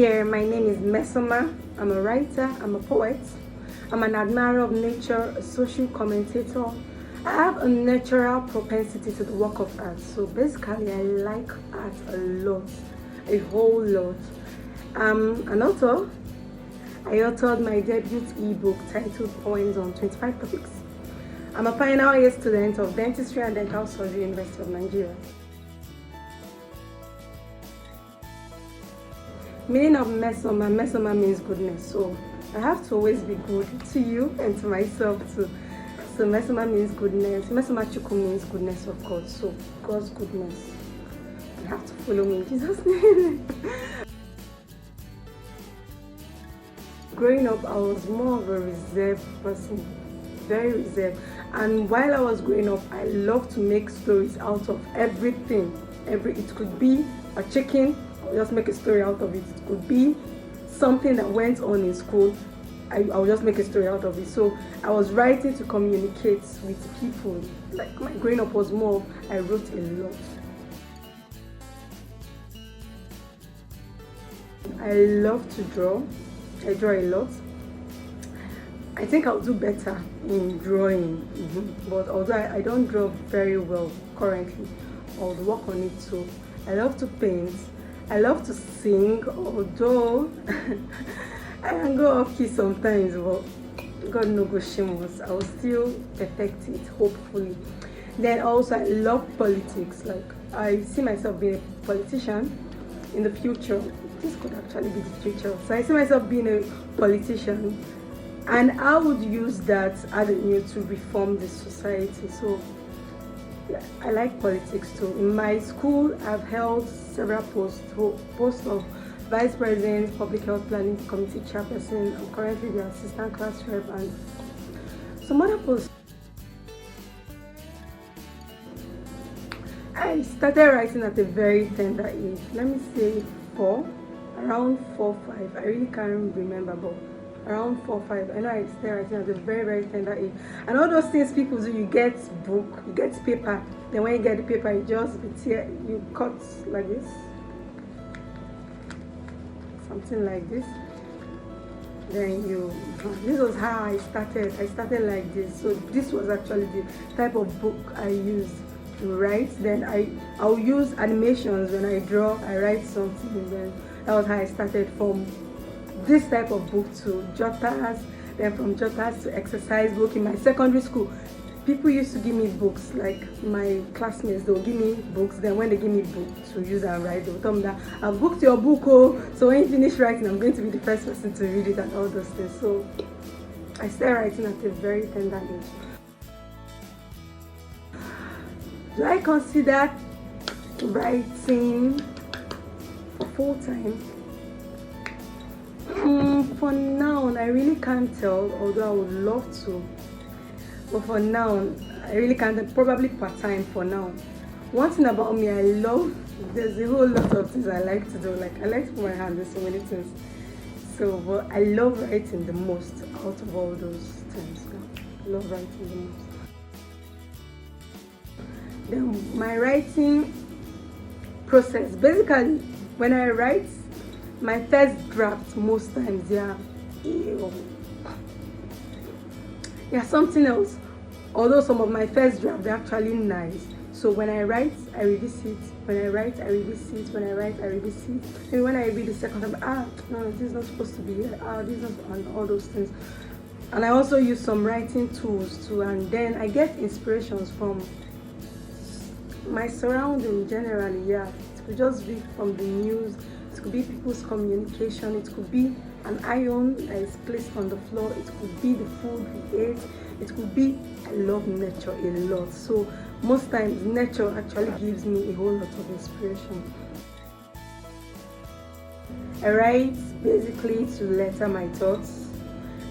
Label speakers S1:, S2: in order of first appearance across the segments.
S1: there, my name is Mesoma. I'm a writer, I'm a poet, I'm an admirer of nature, a social commentator. I have a natural propensity to the work of art. So basically, I like art a lot, a whole lot. I'm an author. I authored my debut ebook titled Poems on 25 Topics. I'm a final year student of Dentistry and Dental Surgery, University of Nigeria. Meaning of Mesoma, Mesoma means goodness. So I have to always be good to you and to myself too. So Mesoma means goodness. Mesoma Chuku means goodness of God. So God's goodness. You have to follow me in Jesus' name. Growing up, I was more of a reserved person. Very reserved. And while I was growing up, I loved to make stories out of everything. It could be a chicken, I'll just make a story out of it. It could be something that went on in school, I'll just make a story out of it. So I was writing to communicate with people. Like my growing up was more, I wrote a lot. I love to draw. I draw a lot. I think I'll do better in drawing, but although I don't draw very well currently, I'll work on it too. I love to paint. I love to sing, although I can go off key sometimes, but God no go shame us. I will still perfect it, hopefully. Then also I love politics. Like I see myself being a politician in the future. This could actually be the future. So I see myself being a politician, and I would use that avenue to reform the society. So yeah, I like politics too. In my school, I've held several posts of Vice President, Public Health Planning Committee Chairperson. I'm currently the Assistant Class Rep and some other posts. I started writing at a very tender age. Let me say around 4, 5. I really can't remember, but around 4, 5. I know I started writing at a very, very tender age. And all those things people do, you get book, you get paper. Then when you get the paper, you just you cut like this. Something like this. Then this was how I started. I started like this. So this was actually the type of book I used to write. Then I'll use animations when I draw. I write something. Then that was how I started from this type of book to jotters, then from jotters to exercise book. In my secondary school, people used to give me books, like my classmates, they'll give me books. Then when they give me books to use and write, they'll tell me that I've booked your book, oh, so when you finish writing, I'm going to be the first person to read it and all those things. So I started writing at a very tender age. Do I consider writing full time? For now, I really can't tell, although I would love to. But for now, I really can't. Probably part-time for now. One thing about me, there's a whole lot of things I like to do. Like I like to put my hand in so many things. So, but I love writing the most out of all those things. I love writing the most. Then my writing process, basically, when I write, my first draft most times, something else. Although some of my first drafts they're actually nice. So when I write, I revisit. When I write, I revisit. When I write, I revisit. And when I read the second time, no, this is not supposed to be here. This is not, and all those things. And I also use some writing tools too. And then I get inspirations from my surrounding generally. Yeah, it could just be from the news. It could be people's communication. It could be an iron that is placed on the floor. It could be the food we ate. It could be, I love nature a lot. So most times nature actually gives me a whole lot of inspiration. I write basically to letter my thoughts,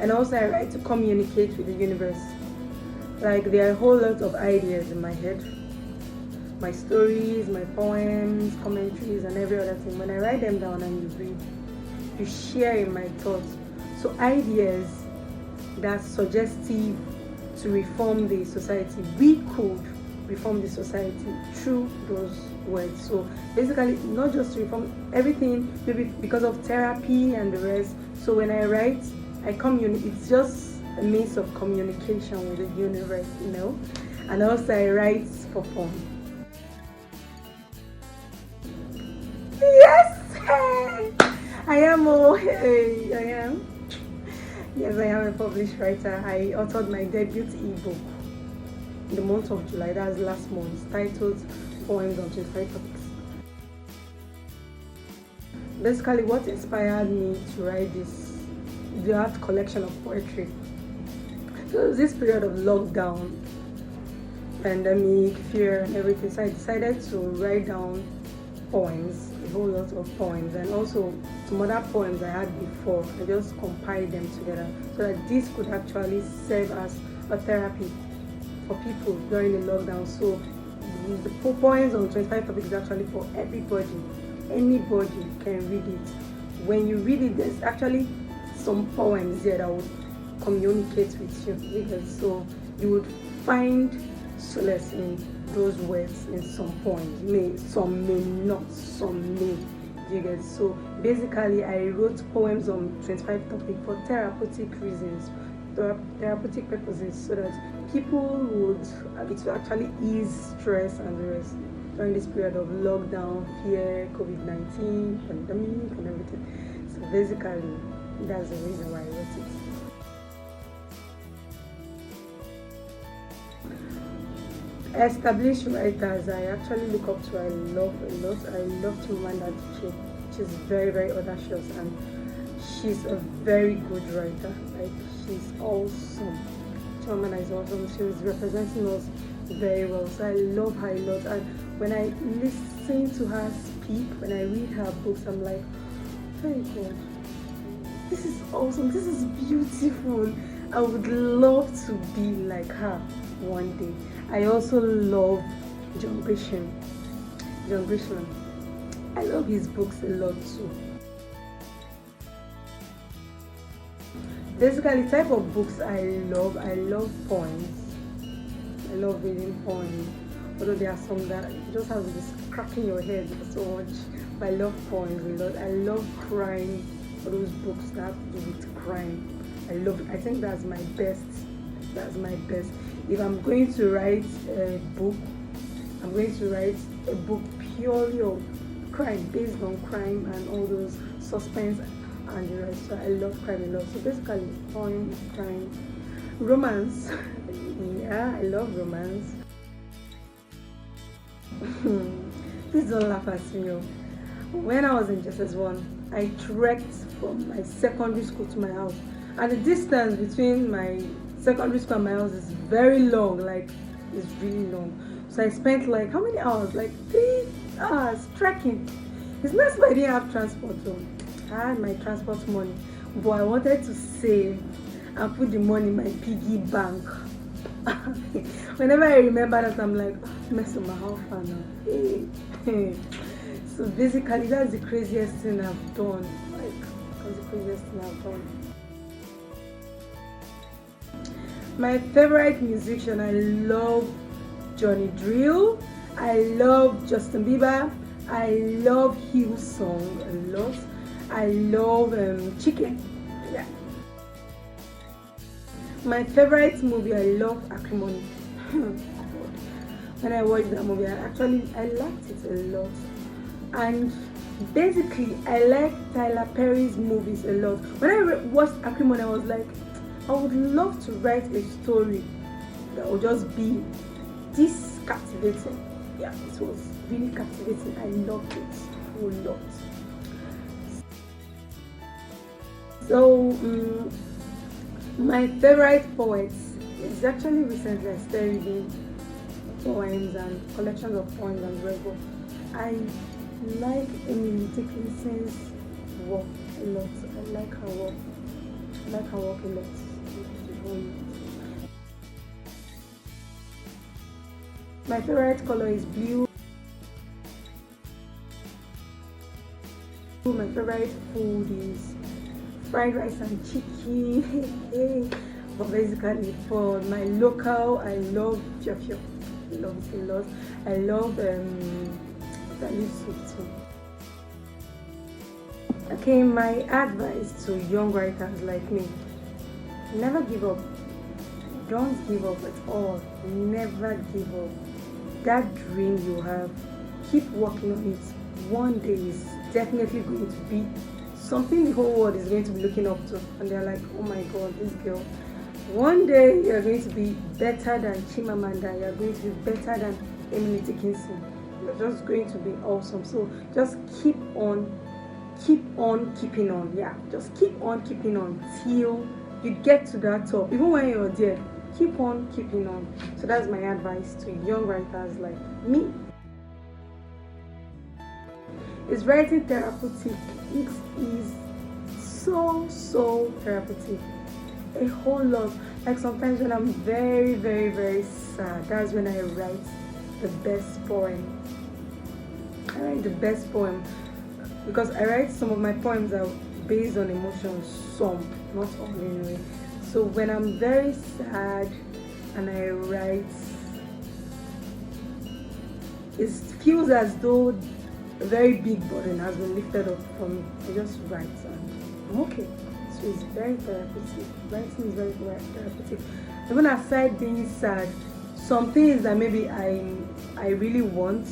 S1: and also I write to communicate with the universe. Like there are a whole lot of ideas in my head. My stories, my poems, commentaries, and every other thing. When I write them down and you read, you share in my thoughts. So ideas that are suggestive to reform the society. We could reform the society through those words. So basically, not just to reform everything, maybe because of therapy and the rest. So when I write, I communicate. It's just a means of communication with the universe, you know. And also I write for fun. Yes, I am. I am. Yes, I am a published writer. I authored my debut ebook in the month of July. That's last month, titled Poems on 25 Topics. Basically, what inspired me to write this vast collection of poetry? So it was this period of lockdown, pandemic, fear, and everything. So I decided to write down poems, a whole lot of poems, and also some other poems I had before. I just compiled them together so that this could actually serve as a therapy for people during the lockdown. So the poems on 25 topics is actually for everybody. Anybody can read it. When you read it, there's actually some poems here that would communicate with you, because so you would find solace in those words in some poems. Some may not, some may. You get? So basically, I wrote poems on 25 topics for therapeutic reasons, therapeutic purposes, so that people would, it will actually ease stress and the rest during this period of lockdown, fear, COVID-19, pandemic, and everything. So basically, that's the reason why I wrote it. Established writers I actually look up to, I love a lot. I love Chimamanda Adichie. She's very, very audacious, and she's a very good writer. Like, she's awesome. Chimamanda is awesome. She's representing us very well. So I love her a lot. And when I listen to her speak, when I read her books, I'm like, very good. This is awesome. This is beautiful. I would love to be like her one day. I also love John Grisham. I love his books a lot too. Basically, the type of books I love poems. I love reading poems. Although there are some that just have this cracking your head so much. But I love poems a lot. I love crime. For those books that have to do with crime. I think that's my best. If I'm going to write a book, I'm going to write a book purely of crime, based on crime and all those suspense and the rest. So I love crime a lot. So basically, poem, crime, romance. Yeah, I love romance. Please don't laugh at me. When I was in JSS1, I trekked from my secondary school to my house, and the distance between my secondary school and my house is very long. Like, it's really long. So I spent like how many hours? Like 3 hours trekking. It's not as if I didn't have transport though. I had my transport money, but I wanted to save and put the money in my piggy bank. Whenever I remember that, I'm like, Mesoma, how far now? So basically, that's the craziest thing I've done. My favorite musician, I love Johnny Drill, I love Justin Bieber, I love Hillsong a lot, I love Chicken. Yeah. My favorite movie, I love Acrimony. When I watched that movie, I liked it a lot. And basically, I like Tyler Perry's movies a lot. When I watched Acrimony, I was like, I would love to write a story that would just be this captivating. Yeah, it was really captivating. I loved it a whole lot. So, my favorite poets is actually recently I started reading poems and collections of poems and rebel. I like Emily Dickinson's work a lot. I like her work a lot. My favorite color is blue. My favorite food is fried rice and chicken. But basically, for my local, I love fiofio. I love it a lot. I love Italy soup too. Okay, my advice to young writers like me: never give up. Don't give up at all. Never give up. That dream you have, keep working on it. One day is definitely going to be something the whole world is going to be looking up to, and they're like, oh my god, this girl. One day you're going to be better than Chimamanda, you're going to be better than Emily Dickinson. You're just going to be awesome. So just keep on keeping on. Yeah, just keep on keeping on till you get to that top. Even when you're there, keep on keeping on. So that's my advice to young writers like me. Is writing therapeutic? It is so therapeutic. A whole lot. Like sometimes when I'm very sad, that's when I write the best poem. I write the best poem because I write some of my poems are based on emotions, some, not all anyway. So when I'm very sad and I write, it feels as though a very big burden has been lifted up from me. I just write and I'm okay. So it's very therapeutic. Writing is very therapeutic. Even aside being sad, some things that maybe I really want,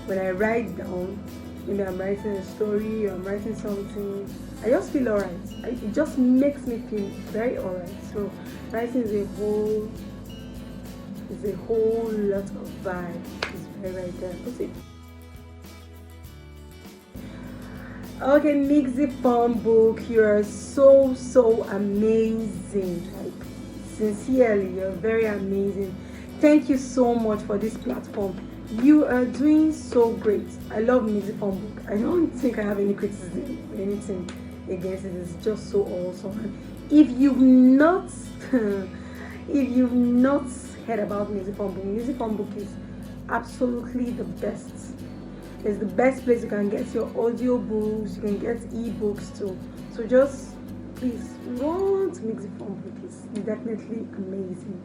S1: when I write down, maybe I'm writing a story or I'm writing something, I just feel alright. It just makes me feel very alright. So writing is a whole lot of vibe. It's very therapeutic. Okay, Mixsie book, you are so amazing. Like, sincerely, you're very amazing. Thank you so much for this platform. You are doing so great. I love Mixsie book. I don't think I have any criticism or anything against it. It's just so awesome. If you've not heard about Mixsie book is absolutely the best. It's the best place you can get your audio books, you can get ebooks too. So just please run to Mixsie book. It's definitely amazing.